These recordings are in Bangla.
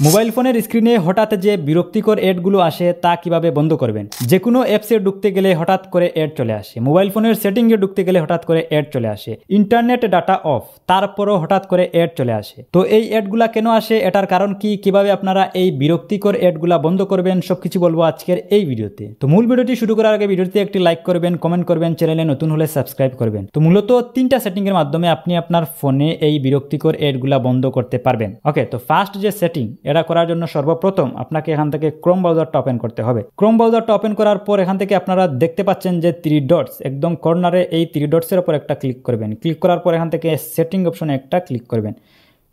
মোবাইল ফোনের স্ক্রিনে হঠাৎ যে বিরক্তিকর অ্যাডগুলো আসে তা কিভাবে বন্ধ করবেন। যে কোনো অ্যাপসে ঢুকতে গেলে হঠাৎ করে অ্যাড চলে আসে, মোবাইল ফোনের সেটিংয়ে ঢুকতে গেলে হঠাৎ করে অ্যাড চলে আসে, ইন্টারনেট ডাটা অফ, তারপরও হঠাৎ করে অ্যাড চলে আসে। তো এই অ্যাডগুলা কেন আসে, এটার কারণ কি, কিভাবে আপনারা এই বিরক্তিকর অ্যাডগুলা বন্ধ করবেন, সবকিছু বলবো আজকের এই ভিডিওতে। তো মূল ভিডিওটি শুরু করার আগে ভিডিওতে একটি লাইক করবেন, কমেন্ট করবেন, চ্যানেলে নতুন হলে সাবস্ক্রাইব করবেন। তো মূলত তিনটা সেটিংয়ের মাধ্যমে আপনি আপনার ফোনে এই বিরক্তিকর অ্যাডগুলা বন্ধ করতে পারবেন। ওকে, তো ফার্স্ট যে সেটিং, এটা করার জন্য সর্বপ্রথম আপনাকে এখান থেকে ক্রোম ব্রাউজারটা ওপেন করতে হবে। ক্রোম ব্রাউজারটা ওপেন করার পর এখান থেকে আপনারা দেখতে পাচ্ছেন যে 3 ডটস, একদম কর্নারে এই 3 ডটসের উপর একটা ক্লিক করবেন। ক্লিক করার পর এখান থেকে সেটিং অপশনে একটা ক্লিক করবেন।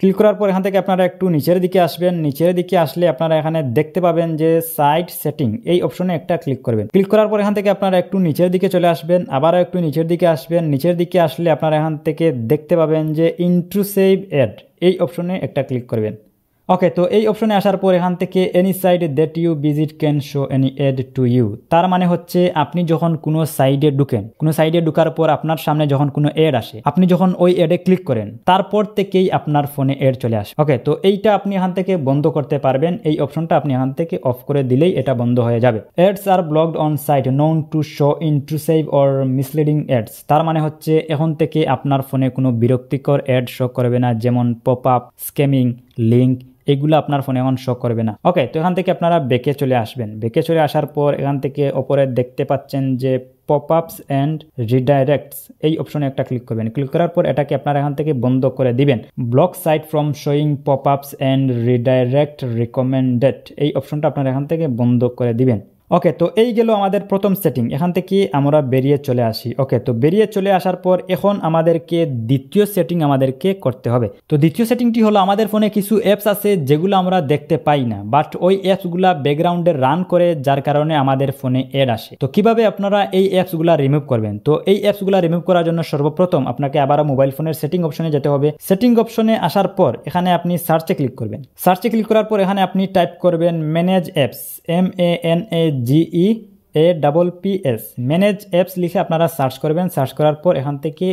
ক্লিক করার পর এখান থেকে আপনারা একটু নিচের দিকে আসবেন। নিচের দিকে আসলে আপনারা এখানে দেখতে পাবেন যে সাইড সেটিং, এই অপশনে একটা ক্লিক করবেন। ক্লিক করার পর এখান থেকে আপনারা একটু নিচের দিকে চলে আসবেন, আবারও একটু নিচের দিকে আসবেন। নিচের দিকে আসলে আপনারা এখান থেকে দেখতে পাবেন যে ইন্ট্রুসিভ অ্যাড, এই অপশনে একটা ক্লিক করবেন। ওকে, তো এই অপশনে আসার পর এখান থেকে any site that you visit can show any ad to you, তার মানে হচ্ছে আপনি যখন কোনো সাইডে ঢুকেন, কোনো সাইডে ঢুকার পর আপনার সামনে যখন কোনো অ্যাড আসে, আপনি যখন ওই অ্যাডে ক্লিক করেন তারপর থেকেই আপনার ফোনে অ্যাড চলে আসে। ওকে, তো এইটা আপনি এখান থেকে বন্ধ করতে পারবেন। এই অপশনটা আপনি এখান থেকে অফ করে দিলেই এটা বন্ধ হয়ে যাবে। Ads are blocked on site known to show intrusive or misleading ads, তার মানে হচ্ছে এখন থেকে আপনার ফোনে কোনো বিরক্তিকর অ্যাড শো করবে না, যেমন পপ আপ, স্ক্যামিং, লিঙ্ক, এগুলো আপনার ফোনে এখন শো করবে না। ওকে, তো এখান থেকে আপনারা ব্যাকে চলে আসবেন। ব্যাকে চলে আসার পর এখান থেকে ওপরে দেখতে পাচ্ছেন যে পপ আপস অ্যান্ড রিডাইরেক্টস, এই অপশনে একটা ক্লিক করবেন। ক্লিক করার পর এটাকে আপনারা এখান থেকে বন্ধ করে দিবেন। Block site from showing pop ups and redirect recommended, এই অপশনটা আপনারা এখান থেকে বন্ধ করে দিবেন। ওকে, তো এই গেল আমাদের প্রথম সেটিং। এখান থেকে আমরা বেরিয়ে চলে আসি। ওকে, তো বেরিয়ে চলে আসার পর এখন আমাদেরকে দ্বিতীয় সেটিং আমাদেরকে করতে হবে। তো দ্বিতীয় সেটিংটি হলো, আমাদের ফোনে কিছু অ্যাপস আছে যেগুলো আমরা দেখতে পাই না, বাট ওই অ্যাপসগুলা ব্যাকগ্রাউন্ডে রান করে, যার কারণে আমাদের ফোনে অ্যাড আসে। তো কিভাবে আপনারা এই অ্যাপসগুলা রিমুভ করবেন? তো এই অ্যাপসগুলা রিমুভ করার জন্য সর্বপ্রথম আপনাকে আবারও মোবাইল ফোনের সেটিং অপশনে যেতে হবে। সেটিং অপশনে আসার পর এখানে আপনি সার্চে ক্লিক করবেন। সার্চে ক্লিক করার পর এখানে আপনি টাইপ করবেন manage apps, MANAGEAPPS, manage apps লিখে আপনারা সার্চ করবেন। সার্চ করার পর এখান থেকে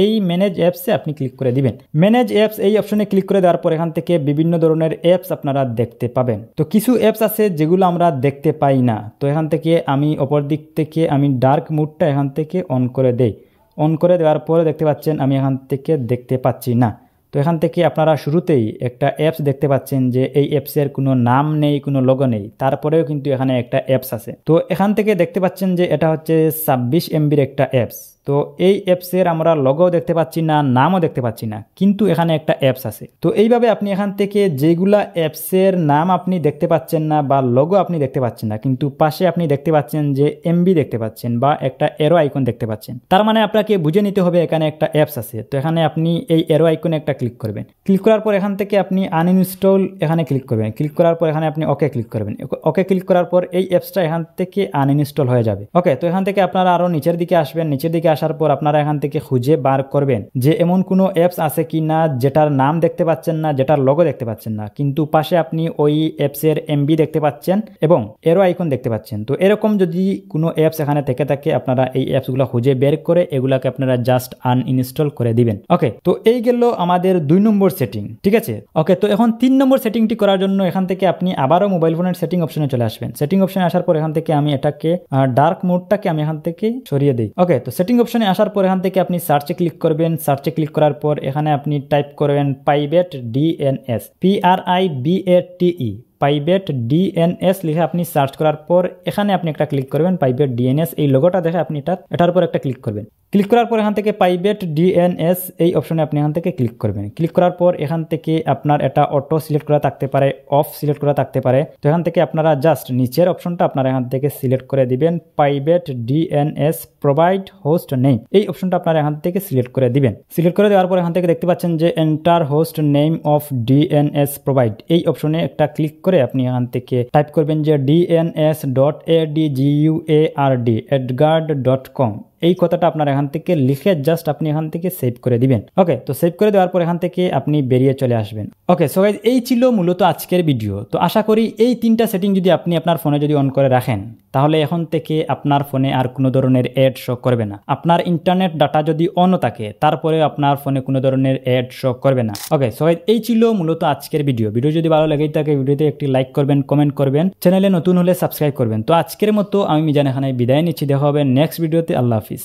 এই ম্যানেজ অ্যাপসে আপনি ক্লিক করে দিবেন। ম্যানেজ অ্যাপস এই অপশনে ক্লিক করে দেওয়ার পর এখান থেকে বিভিন্ন ধরনের অ্যাপস আপনারা দেখতে পাবেন। তো কিছু অ্যাপস আছে যেগুলো আমরা দেখতে পাই না, তো এখান থেকে আমি অপর দিক থেকে আমি ডার্ক মুডটা এখান থেকে অন করে দেই। অন করে দেওয়ার পরে দেখতে পাচ্ছেন আমি এখান থেকে দেখতে পাচ্ছি না। তো এখান থেকে আপনারা শুরুতেই একটা অ্যাপস দেখতে পাচ্ছেন যে এই অ্যাপসের কোনো নাম নেই, কোনো লোগো নেই, তারপরেও কিন্তু এখানে একটা অ্যাপস আছে। তো এখান থেকে দেখতে পাচ্ছেন যে এটা হচ্ছে 26 MBর একটা অ্যাপস। তো এই অ্যাপসের আমরা লোগো দেখতে পাচ্ছি না, নামও দেখতে পাচ্ছি না, কিন্তু এখানে একটা অ্যাপস আছে। তো এইভাবে আপনি এখান থেকে যেগুলা অ্যাপসের নাম আপনি দেখতে পাচ্ছেন না বা লোগো আপনি দেখতে পাচ্ছেন না, কিন্তু পাশে আপনি দেখতে পাচ্ছেন যে MB দেখতে পাচ্ছেন বা একটা এরো আইকন দেখতে পাচ্ছেন, তার মানে আপনাকে বুঝে নিতে হবে এখানে একটা অ্যাপস আছে। তো এখানে আপনি এই এরো আইকনে একটা ক্লিক করবেন। ক্লিক করার পর এখান থেকে আপনি আনইনস্টল এখানে ক্লিক করবেন। ক্লিক করার পর এখানে আপনি ওকে ক্লিক করবেন। ওকে ক্লিক করার পর এই অ্যাপসটা এখান থেকে আনইনস্টল হয়ে যাবে। ওকে, তো এখান থেকে আপনারা আরো নিচের দিকে আসবেন। নিচের দিকে আসার পর আপনারা এখান থেকে খুঁজে বার করবেন যে এমন কোনো অ্যাপস আছে কি না যেটার নাম দেখতে পাচ্ছেন না, যেটার লোগো দেখতে পাচ্ছেন না, কিন্তু পাশে আপনি ওই অ্যাপসের MB দেখতে পাচ্ছেন এবং এরো আইকন দেখতে পাচ্ছেন। তো এরকম যদি কোনো অ্যাপস এখানে থেকে থাকে, আপনারা এই অ্যাপসগুলো খুঁজে বের করে এগুলাকে আপনারা জাস্ট আনইনস্টল করে দিবেন। ওকে, তো এই গেল আমাদের 2 নম্বর সেটিং, ঠিক আছে। ওকে, তো এখন 3 নম্বর সেটিংটি করার জন্য এখান থেকে আপনি আবারও মোবাইল ফোনের সেটিং অপশনে চলে আসবেন। সেটিং অপশনে আসার পর এখান থেকে আমি এটাকে ডার্ক মোডটাকে আমি এখান থেকে সরিয়ে দিই। ওকে, তো সেটিং অপশনে আসার পর এখান থেকে আপনি সার্চে ক্লিক করবেন। সার্চে ক্লিক করার পর এখানে আপনি টাইপ করবেন private DNS, PRIVATE, private DNS লিখে আপনি সার্চ করার পর এখানে আপনি একটা ক্লিক করবেন প্রাইভেট DNS, এই লোগোটা দেখে আপনি এটার উপর একটা ক্লিক করবেন। ক্লিক করার পর এখান থেকে প্রাইভেট DNS এই অপশনে আপনি এখান থেকে ক্লিক করবেন। ক্লিক করার পর এখান থেকে আপনার এটা অটো সিলেক্ট করা থাকতে পারে, অফ সিলেক্ট করা থাকতে পারে। তো এখান থেকে আপনারা জাস্ট নিচের অপশনটা আপনারা এখান থেকে সিলেক্ট করে দিবেন, private DNS provide host name, এই অপশনটা আপনারা এখান থেকে সিলেক্ট করে দিবেন। সিলেক্ট করে দেওয়ার পর এখান থেকে দেখতে পাচ্ছেন যে enter host name of DNS provide, এই অপশনে একটা ক্লিক করে আপনি এখান থেকে টাইপ করবেন যে DNS.adguard@edgard.com, এই কথাটা আপনার এখান থেকে লিখে জাস্ট আপনি এখান থেকে সেভ করে দিবেন। ওকে, তো সেভ করে দেওয়ার পর এখান থেকে আপনি বেরিয়ে চলে আসবেন। ওকে, সো গাইজ এই ছিল মূলত আজকের ভিডিও। তো আশা করি এই 3টা সেটিং যদি আপনি আপনার ফোনে যদি অন করে রাখেন, তাহলে এখন থেকে আপনার ফোনে আর কোনো ধরনের অ্যাড শো করবে না। আপনার ইন্টারনেট ডাটা যদি অনও থাকে, তারপরে আপনার ফোনে কোনো ধরনের অ্যাড শো করবে না। ওকে, সো গাইজ এই ছিল মূলত আজকের ভিডিও যদি ভালো লাগে থাকে ভিডিওতে একটি লাইক করবেন, কমেন্ট করবেন, চ্যানেলে নতুন হলে সাবস্ক্রাইব করবেন। তো আজকের মতো আমি মিজান এখানে বিদায় নিচ্ছি। দেখা হবে নেক্সট ভিডিওতে। আল্লাহ হাফিজ।